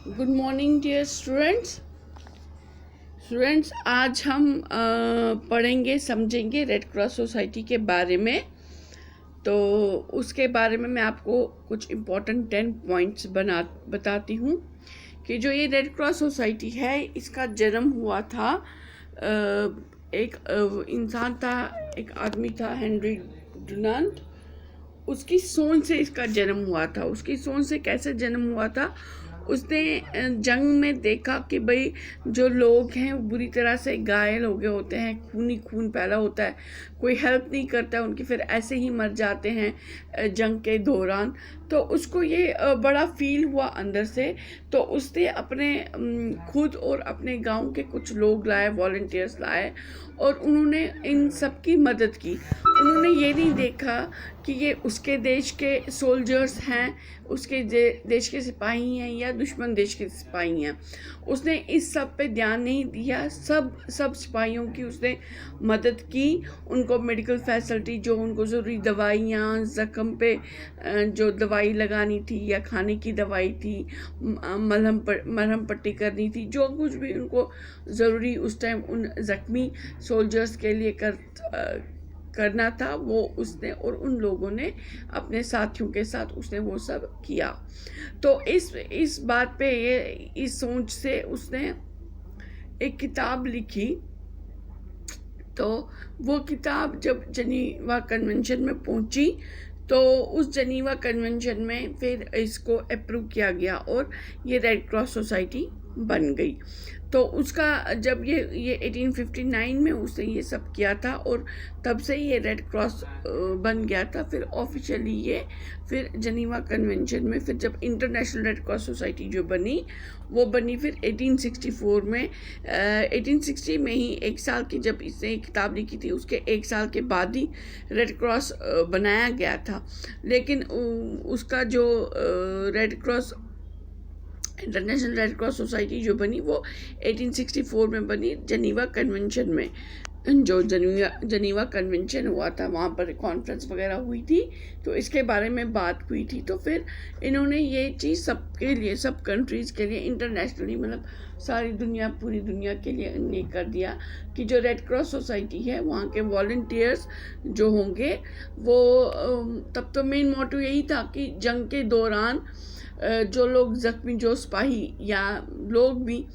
Good morning dear students आज हम पढ़ेंगे समझेंगे रेड क्रॉस सोसाइटी के बारे में। तो उसके बारे में मैं आपको कुछ इम्पोर्टेंट 10 पॉइंट्स बताती हूँ कि जो ये रेड क्रॉस सोसाइटी है इसका जन्म हुआ था एक इंसान था, एक आदमी था हेनरी डुनांट। उसकी सोच से इसका जन्म हुआ था। उसकी सोच से कैसे जन्म हुआ था? उसने जंग में देखा कि भाई जो लोग हैं वो बुरी तरह से घायल हो गए होते हैं, खूनी खून पैदा होता है, कोई हेल्प नहीं करता, उनकी फिर ऐसे ही मर जाते हैं जंग के दौरान। तो उसको ये बड़ा फील हुआ अंदर से। तो उसने अपने खुद और अपने गांव के कुछ लोग लाए, वॉलंटियर्स लाए, और उन्होंने इन सब की मदद की। उन्होंने ये नहीं देखा कि ये उसके देश के सोल्जर्स हैं, उसके देश के सिपाही हैं या दुश्मन देश के सिपाही हैं। उसने इस सब पे ध्यान नहीं दिया। सब सिपाहियों की उसने मदद की। उनको मेडिकल फैसिलिटी, जो उनको ज़रूरी दवाइयाँ, ज़ख्म पे जो दवाई लगानी थी या खाने की दवाई थी, मरहम पट्टी करनी थी, जो कुछ भी उनको ज़रूरी उस टाइम उन ज़ख्मी सोल्जर्स के लिए करना था, वो उसने और उन लोगों ने अपने साथियों के साथ उसने वो सब किया। तो इस बात पे इस सोच से उसने एक किताब लिखी। तो वो किताब जब जनीवा कन्वेंशन में पहुंची तो उस जनीवा कन्वेंशन में फिर इसको अप्रूव किया गया और ये रेड क्रॉस सोसाइटी बन गई। तो उसका जब ये 1859 में उसने ये सब किया था और तब से ये रेड क्रॉस बन गया था। फिर ऑफिशियली ये फिर जनीवा कन्वेंशन में फिर जब इंटरनेशनल रेड क्रॉस सोसाइटी जो बनी वो बनी फिर 1864 में। 1860 में ही एक साल की जब इसने किताब लिखी थी उसके एक साल के बाद ही रेड क्रॉस बनाया गया था। लेकिन उसका जो red cross international red cross society जो बनी वो 1864 में बनी, जनीवा कन्वेंशन में। जो जनीवा कन्वेंशन हुआ था वहाँ पर कॉन्फ्रेंस वगैरह हुई थी, तो इसके बारे में बात हुई थी। तो फिर इन्होंने ये चीज़ सबके लिए, सब कंट्रीज़ के लिए इंटरनेशनली, मतलब सारी दुनिया, पूरी दुनिया के लिए इन्होंने कर दिया कि जो रेड क्रॉस सोसाइटी है वहाँ के वॉलंटियर्स जो होंगे वो तब तो मेन मोटिव यही था कि जंग के दौरान जो लोग ज़ख्मी, जो सिपाही या लोग भी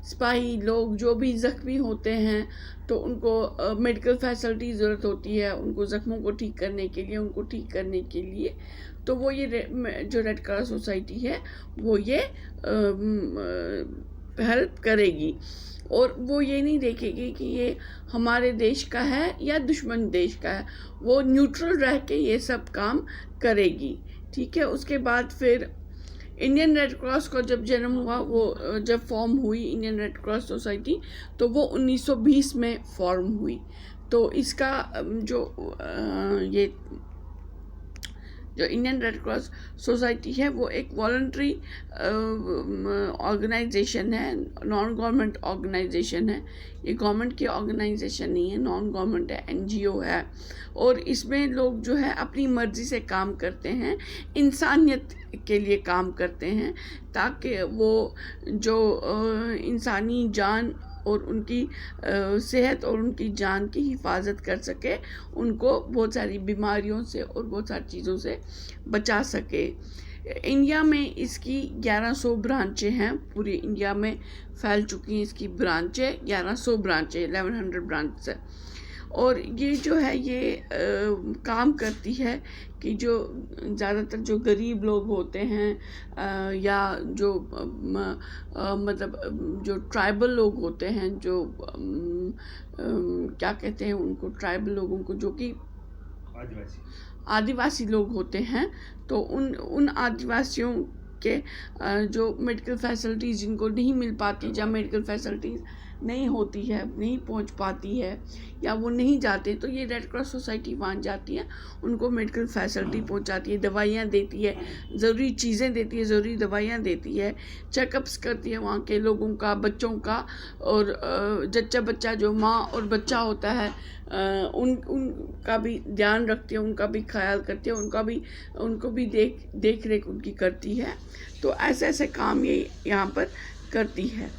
सिपाही लोग जो भी ज़ख्मी होते हैं तो उनको मेडिकल फैसिलिटी ज़रूरत होती है, उनको ज़ख्मों को ठीक करने के लिए, उनको ठीक करने के लिए। तो वो ये जो रेड क्रॉस सोसाइटी है वो ये हेल्प करेगी और वो ये नहीं देखेगी कि ये हमारे देश का है या दुश्मन देश का है। वो न्यूट्रल रह के ये सब काम करेगी। ठीक है। उसके बाद फिर इंडियन रेड क्रॉस को जब जन्म हुआ, वो जब फॉर्म हुई इंडियन रेड क्रॉस सोसाइटी, तो वो 1920 में फॉर्म हुई। तो इसका जो ये जो इंडियन रेड क्रॉस सोसाइटी है वो एक वॉलंटरी ऑर्गेनाइजेशन है, नॉन गवर्नमेंट ऑर्गेनाइजेशन है। ये गवर्नमेंट की ऑर्गेनाइजेशन नहीं है, नॉन गवर्नमेंट है, एनजीओ है। और इसमें लोग जो है अपनी मर्जी से काम करते हैं, इंसानियत के लिए काम करते हैं, ताकि वो जो इंसानी जान और उनकी सेहत और उनकी जान की हिफाजत कर सके, उनको बहुत सारी बीमारियों से और बहुत सारी चीज़ों से बचा सके। इंडिया में इसकी 1100 ब्रांचें हैं, पूरी इंडिया में फैल चुकी हैं इसकी ब्रांचें। 1100 ब्रांचें, 1100 ब्रांच है। और ये जो है ये काम करती है कि जो ज़्यादातर जो गरीब लोग होते हैं या जो मतलब जो ट्राइबल लोग होते हैं, जो क्या कहते हैं उनको, ट्राइबल लोगों को, जो कि आदिवासी लोग होते हैं, तो उन आदिवासियों के जो मेडिकल फैसिलिटीज़ जिनको नहीं मिल पाती, जहाँ मेडिकल फैसिलिटीज़ नहीं होती है, नहीं पहुंच पाती है या वो नहीं जाते, तो ये रेड क्रॉस सोसाइटी वहाँ जाती है, उनको मेडिकल फैसिलिटी पहुंचाती है, दवाइयाँ देती है, ज़रूरी चीज़ें देती है, ज़रूरी दवाइयाँ देती है, चेकअप्स करती है वहाँ के लोगों का, बच्चों का, और जच्चा बच्चा जो माँ और बच्चा होता है उनका भी ध्यान रखती है, उनका भी ख्याल करती है, उनको भी देख रेख उनकी करती है। तो ऐसे ऐसे काम ये यहाँ पर करती है।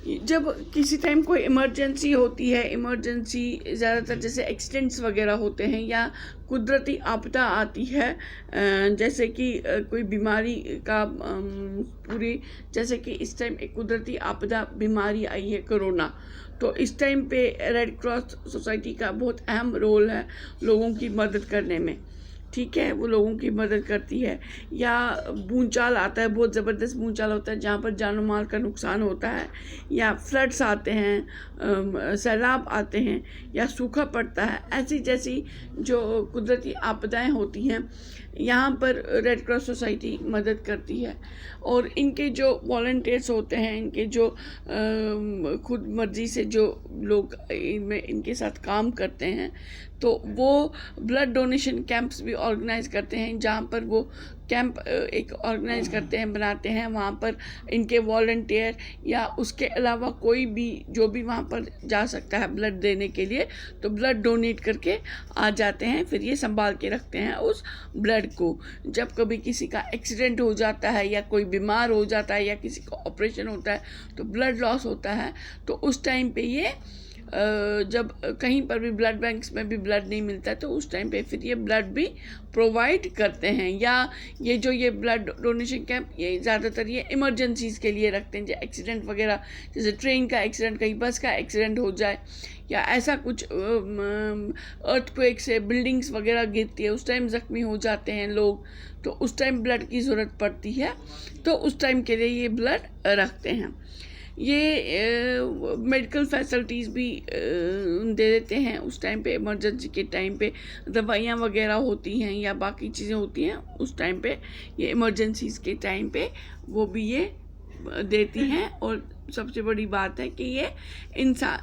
जब किसी टाइम कोई इमरजेंसी होती है, इमरजेंसी ज़्यादातर जैसे एक्सीडेंट्स वगैरह होते हैं या कुदरती आपदा आती है, जैसे कि कोई बीमारी का पूरी, जैसे कि इस टाइम एक कुदरती आपदा बीमारी आई है कोरोना, तो इस टाइम पे रेड क्रॉस सोसाइटी का बहुत अहम रोल है लोगों की मदद करने में। ठीक है, वो लोगों की मदद करती है। या भूचाल आता है, बहुत ज़बरदस्त भूचाल होता है जहाँ पर जानो माल का नुकसान होता है, या फ्लड्स आते हैं, सैलाब आते हैं, या सूखा पड़ता है, ऐसी जैसी जो कुदरती आपदाएं होती हैं, यहाँ पर रेड क्रॉस सोसाइटी मदद करती है। और इनके जो वॉलंटियर्स होते हैं, इनके जो खुद मर्जी से जो लोग इनके साथ काम करते हैं, तो वो ब्लड डोनेशन कैंप्स भी ऑर्गेनाइज करते हैं, जहाँ पर वो कैंप एक ऑर्गेनाइज करते हैं, बनाते हैं, वहाँ पर इनके वॉलंटियर या उसके अलावा कोई भी जो भी वहाँ पर जा सकता है ब्लड देने के लिए, तो ब्लड डोनेट करके आ जाते हैं, फिर ये संभाल के रखते हैं उस ब्लड को। जब कभी किसी का एक्सीडेंट हो जाता है या कोई बीमार हो जाता है या किसी का ऑपरेशन होता है, तो ब्लड लॉस होता है, तो उस टाइम पे ये जब कहीं पर भी ब्लड बैंक्स में भी ब्लड नहीं मिलता है, तो उस टाइम पे फिर ये ब्लड भी प्रोवाइड करते हैं। या ये ब्लड डोनेशन कैंप ये ज़्यादातर ये इमरजेंसीज़ के लिए रखते हैं, जैसे एक्सीडेंट वगैरह, जैसे ट्रेन का एक्सीडेंट, कहीं बस का एक्सीडेंट हो जाए, या ऐसा कुछ अर्थक्वेक से बिल्डिंग्स वगैरह गिरती है, उस टाइम ज़ख्मी हो जाते हैं लोग, तो उस टाइम ब्लड की ज़रूरत पड़ती है, तो उस टाइम के लिए ये ब्लड रखते हैं। ये मेडिकल फैसिलिटीज़ भी दे देते हैं उस टाइम पे, इमरजेंसी के टाइम पे दवाइयाँ वगैरह होती हैं या बाकी चीज़ें होती हैं, उस टाइम पे ये इमरजेंसीज़ के टाइम पे वो भी ये देती हैं। और सबसे बड़ी बात है कि ये इंसान,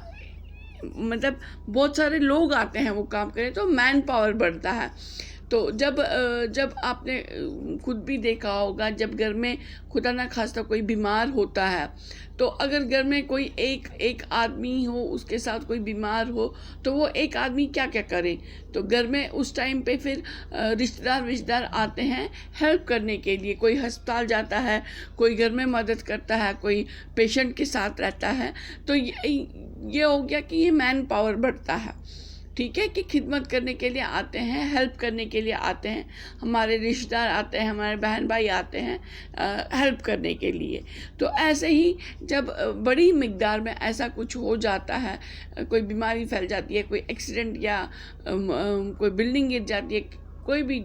मतलब बहुत सारे लोग आते हैं वो काम करें, तो मैन पावर बढ़ता है। तो जब आपने खुद भी देखा होगा, जब घर में खुदा ना खास्ता कोई बीमार होता है, तो अगर घर में कोई एक आदमी हो, उसके साथ कोई बीमार हो, तो वो एक आदमी क्या क्या करे, तो घर में उस टाइम पे फिर रिश्तेदार आते हैं हेल्प करने के लिए। कोई अस्पताल जाता है, कोई घर में मदद करता है, कोई पेशेंट के साथ रहता है, तो ये हो गया कि ये मैन पावर बढ़ता है। ठीक है, कि खिदमत करने के लिए आते हैं, हेल्प करने के लिए आते हैं, हमारे रिश्तेदार आते हैं, हमारे बहन भाई आते हैं हेल्प करने के लिए। तो ऐसे ही जब बड़ी मिकदार में ऐसा कुछ हो जाता है, कोई बीमारी फैल जाती है, कोई एक्सीडेंट या कोई बिल्डिंग गिर जाती है, कोई भी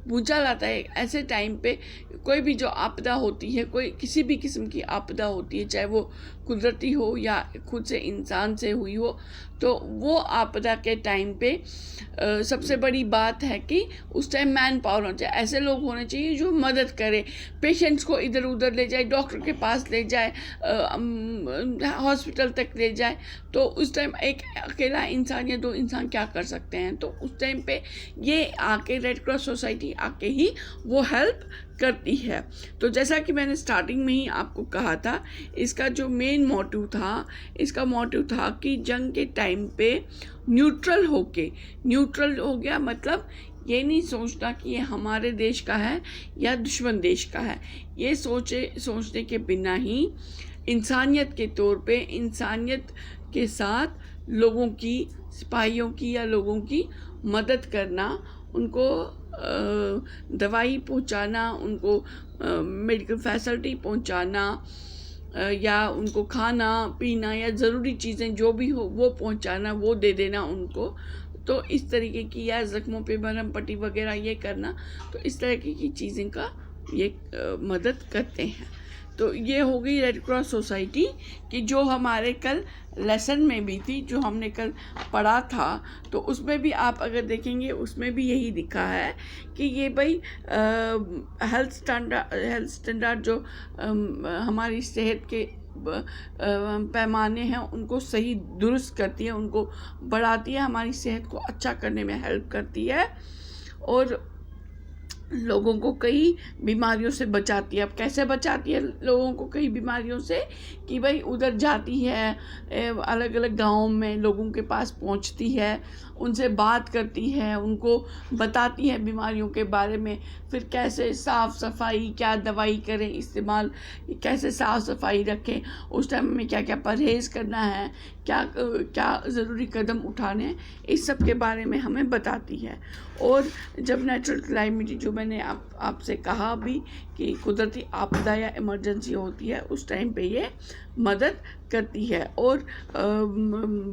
भूचाल आता है, ऐसे टाइम पे कोई भी जो आपदा होती है, कोई किसी भी किस्म की आपदा होती है, चाहे वो कुदरती हो या खुद से इंसान से हुई हो, तो वो आपदा के टाइम पे सबसे बड़ी बात है कि उस टाइम मैन पावर होना चाहिए, ऐसे लोग होने चाहिए जो मदद करे, पेशेंट्स को इधर उधर ले जाए, डॉक्टर के पास ले जाए, हॉस्पिटल तक ले जाए। तो उस टाइम एक अकेला इंसान या दो इंसान क्या कर सकते हैं, तो उस टाइम पे ये आके रेड क्रॉस सोसाइटी आके ही वो हेल्प करती है। तो जैसा कि मैंने स्टार्टिंग में ही आपको कहा था, इसका जो मेन मोटिव था, इसका मोटिव था कि जंग के टाइम पे न्यूट्रल हो गया, मतलब ये नहीं सोचना कि ये हमारे देश का है या दुश्मन देश का है, ये सोचने के बिना ही इंसानियत के तौर पे, इंसानियत के साथ लोगों की, सिपाहियों की या लोगों की मदद करना, उनको दवाई पहुंचाना, उनको मेडिकल फैसिलिटी पहुंचाना, या उनको खाना पीना या ज़रूरी चीज़ें जो भी हो वो पहुंचाना, वो दे देना उनको। तो इस तरीके की, या ज़ख्मों पे मरहम पट्टी वगैरह ये करना, तो इस तरीके की चीज़ें का ये मदद करते हैं। तो ये हो गई रेड क्रॉस सोसाइटी कि जो हमारे कल लेसन में भी थी, जो हमने कल पढ़ा था, तो उसमें भी आप अगर देखेंगे उसमें भी यही दिखा है कि ये भाई हेल्थ स्टैंडर्ड जो हमारी सेहत के पैमाने हैं उनको सही दुरुस्त करती है, उनको बढ़ाती है, हमारी सेहत को अच्छा करने में हेल्प करती है और लोगों को कई बीमारियों से बचाती है। अब कैसे बचाती है लोगों को कई बीमारियों से, कि भाई उधर जाती है, अलग अलग गाँव में लोगों के पास पहुंचती है, उनसे बात करती है, उनको बताती है बीमारियों के बारे में, फिर कैसे साफ़ सफाई, क्या दवाई करें इस्तेमाल, कैसे साफ़ सफाई रखें, उस टाइम में क्या क्या परहेज़ करना है, क्या क्या ज़रूरी कदम उठाने हैं, इस सब के बारे में हमें बताती है। और जब नेचुरल क्लाइमिटी, जो मैंने आपसे कहा अभी कि कुदरती आपदा या इमरजेंसी होती है, उस टाइम पे ये मदद करती है। और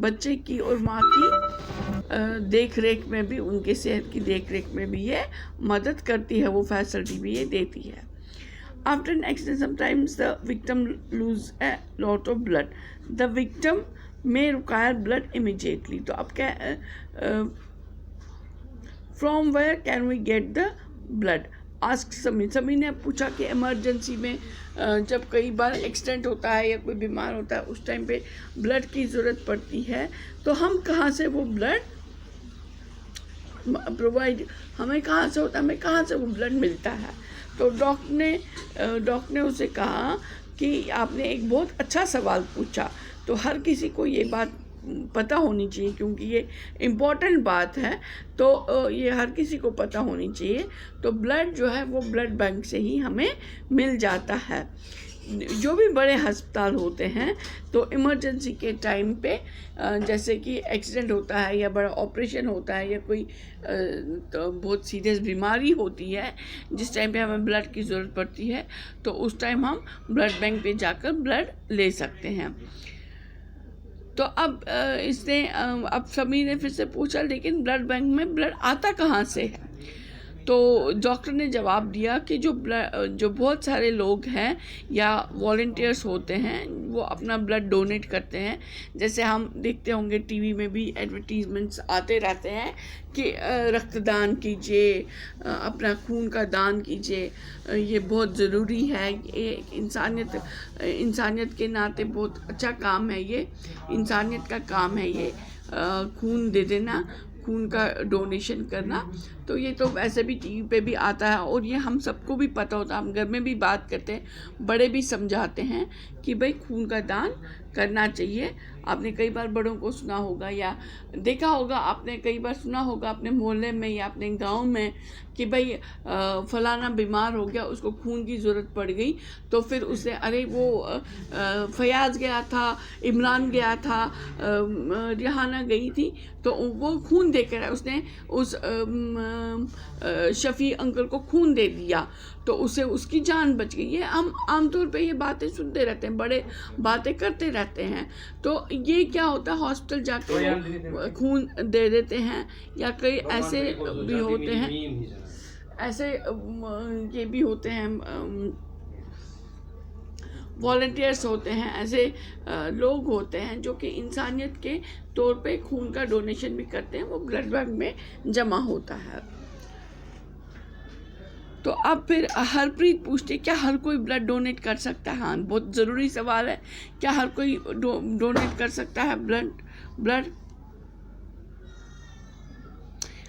बच्चे की और माँ की देख रेख में भी, उनके सेहत की देख रेख में भी ये मदद करती है, वो फैसिलिटी भी ये देती है। After an accident, sometimes the victim lose a lot of blood. The victim may require blood immediately. तो अब क्या, from where can we get the blood? Ask समी ने पूछा कि इमरजेंसी में जब कई बार एक्सीडेंट होता है या कोई बीमार होता है, उस टाइम पे ब्लड की ज़रूरत पड़ती है, तो हम कहाँ से वो ब्लड प्रोवाइड, हमें कहाँ से होता है, हमें कहाँ से वो ब्लड मिलता है। तो डॉक्टर ने उसे कहा कि आपने एक बहुत अच्छा सवाल पूछा, तो हर किसी को ये बात पता होनी चाहिए, क्योंकि ये इम्पॉर्टेंट बात है, तो ये हर किसी को पता होनी चाहिए। तो ब्लड जो है वो ब्लड बैंक से ही हमें मिल जाता है। जो भी बड़े अस्पताल होते हैं, तो इमरजेंसी के टाइम पे, जैसे कि एक्सीडेंट होता है या बड़ा ऑपरेशन होता है या कोई तो बहुत सीरियस बीमारी होती है, जिस टाइम पे हमें ब्लड की ज़रूरत पड़ती है, तो उस टाइम हम ब्लड बैंक पे जाकर ब्लड ले सकते हैं। तो अब अब समी ने फिर से पूछा, लेकिन ब्लड बैंक में ब्लड आता कहाँ से है? तो डॉक्टर ने जवाब दिया कि जो बहुत सारे लोग हैं या वॉलंटियर्स होते हैं, वो अपना ब्लड डोनेट करते हैं। जैसे हम देखते होंगे टीवी में भी एडवर्टीजमेंट्स आते रहते हैं कि रक्तदान कीजिए, अपना खून का दान कीजिए, ये बहुत ज़रूरी है, ये इंसानियत के नाते बहुत अच्छा काम है, ये इंसानियत का काम है, ये खून दे देना, खून का डोनेशन करना। तो ये तो वैसे भी टीवी पे भी आता है और ये हम सबको भी पता होता है, हम घर में भी बात करते हैं, बड़े भी समझाते हैं कि भाई खून का दान करना चाहिए। आपने कई बार बड़ों को सुना होगा या देखा होगा, आपने कई बार सुना होगा अपने मोहल्ले में या अपने गांव में कि भाई फलाना बीमार हो गया, उसको खून की ज़रूरत पड़ गई, तो फिर उसे, अरे वो फयाज गया था, इमरान गया था, रिहाना गई थी, तो वो खून देकर उसने उस शफ़ी अंकल को खून दे दिया, तो उसे उसकी जान बच गई। ये हम आमतौर पे ये बातें सुनते रहते हैं, बड़े बातें करते रहते हैं। तो ये क्या होता है, हॉस्पिटल जाके खून दे देते हैं, या कई ऐसे भी होते हैं, ऐसे ये भी होते हैं, वॉलंटियर्स होते हैं, ऐसे लोग होते हैं जो कि इंसानियत के तौर पे खून का डोनेशन भी करते हैं, वो ब्लड बैंक में जमा होता है। तो अब फिर हरप्रीत पूछते, क्या हर कोई ब्लड डोनेट कर सकता है? हाँ, बहुत ज़रूरी सवाल है, क्या हर कोई डोनेट कर सकता है ब्लड?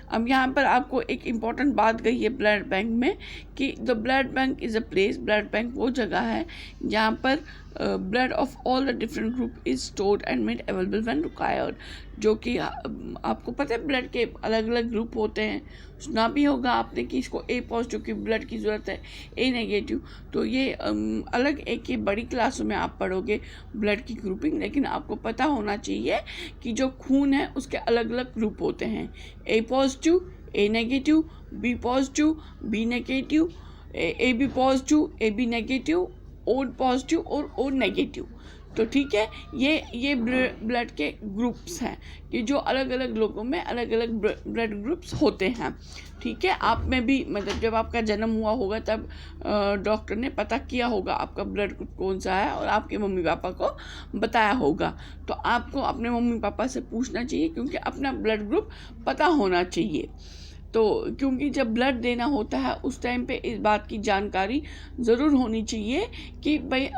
अब यहाँ पर आपको एक इम्पॉर्टेंट बात कही है ब्लड बैंक में, कि the blood bank is a place, blood bank वो जगह है जहाँ पर blood of all the different group is stored and made available when required. जो कि आपको पता है ब्लड के अलग अलग ग्रुप होते हैं, सुना भी होगा आपने कि इसको ए पॉजिटिव की ब्लड की ज़रूरत है, ए नेगेटिव, तो ये अलग एक ही बड़ी क्लासों में आप पढ़ोगे ब्लड की ग्रुपिंग। लेकिन आपको पता होना चाहिए कि जो खून है उसके अलग अलग ग्रुप होते हैं, A positive, A negative, B positive, B negative, A B positive, A B negative, O positive और ओ नेगेटिव। तो ठीक है, ये ब्लड के ग्रुप्स हैं कि जो अलग अलग लोगों में अलग अलग ब्लड ग्रुप्स होते हैं। ठीक है, आप में भी, मतलब जब आपका जन्म हुआ होगा तब डॉक्टर ने पता किया होगा आपका ब्लड ग्रुप कौन सा है और आपके मम्मी पापा को बताया होगा। तो आपको अपने मम्मी पापा से पूछना चाहिए, क्योंकि अपना ब्लड ग्रुप पता होना चाहिए। तो क्योंकि जब ब्लड देना होता है उस टाइम पे इस बात की जानकारी ज़रूर होनी चाहिए कि भाई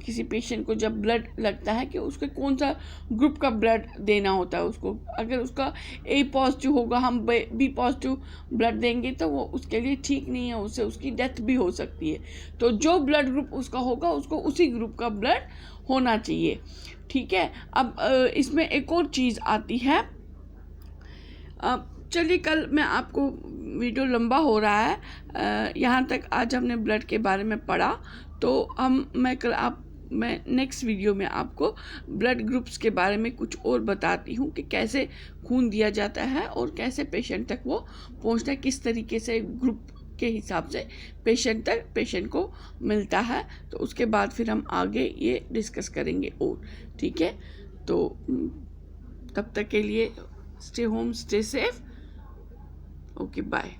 किसी पेशेंट को जब ब्लड लगता है कि उसके कौन सा ग्रुप का ब्लड देना होता है उसको। अगर उसका ए पॉजिटिव होगा, हम बी पॉजिटिव ब्लड देंगे तो वो उसके लिए ठीक नहीं है, उससे उसकी डेथ भी हो सकती है। तो जो ब्लड ग्रुप उसका होगा उसको उसी ग्रुप का ब्लड होना चाहिए, ठीक है। अब इसमें एक और चीज़ आती है। चलिए, कल मैं आपको, वीडियो लंबा हो रहा है, यहाँ तक आज हमने ब्लड के बारे में पढ़ा, तो मैं नेक्स्ट वीडियो में आपको ब्लड ग्रुप्स के बारे में कुछ और बताती हूँ कि कैसे खून दिया जाता है और कैसे पेशेंट तक वो पहुँचता है, किस तरीके से ग्रुप के हिसाब से पेशेंट को मिलता है। तो उसके बाद फिर हम आगे ये डिस्कस करेंगे और, ठीक है। तो तब तक के लिए stay home, stay safe, okay, bye.